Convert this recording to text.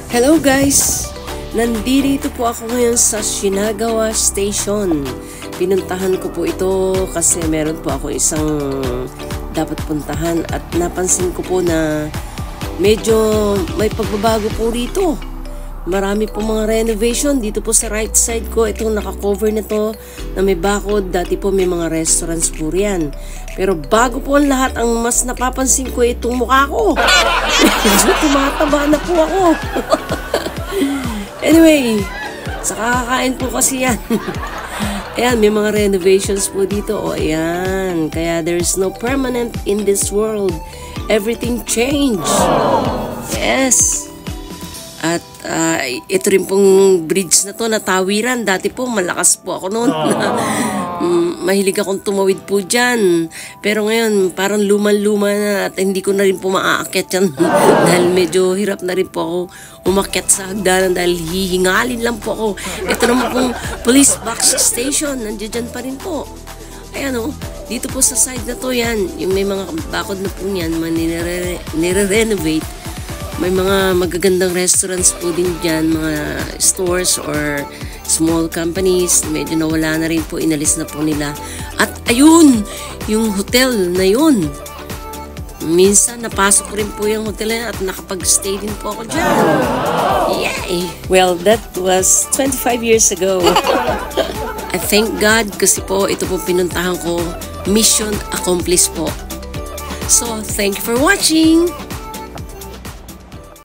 Hello guys! Nandito po ako ngayon sa Shinagawa Station. Pinuntahan ko po ito kasi meron po ako isang dapat puntahan at napansin ko po na medyo may pagbabago po rito. Marami po mga renovation dito po sa right side ko. Itong naka-cover na to na may bakod. Dati po may mga restaurants po riyan. Pero bago po ang lahat, ang mas napapansin ko itong mukha ko. Medyo tumataba na po ako. Anyway, sa kakakain po kasi yan. Ayan, may mga renovations po dito. O, ayan. Kaya there's no permanent in this world. Everything changed. Yes. At ito rin pong bridge na to na tawiran. Dati po malakas po ako noon. Mahilig akong tumawid po dyan. Pero ngayon parang luma-luma na at hindi ko na rin po maaakyat yan. Dahil medyo hirap na rin po ako umakyat sa hagdanan dahil hihingalin lang po ako. Ito naman pong police box station. Nandiyan dyan pa rin po. Ayan o. Dito po sa side na to yan. Yung may mga bakod na po yan. Nire-renovate. May mga magagandang restaurants po din dyan, mga stores or small companies. Medyo nawala na rin po, inalis na po nila. At ayun, yung hotel na yun. Minsan napasok rin po yung hotel na at nakapag-stay din po ako dyan. Yay! Well, that was 25 years ago. I thank God kasi po ito po pinuntahan ko. Mission accomplished po. So, thank you for watching!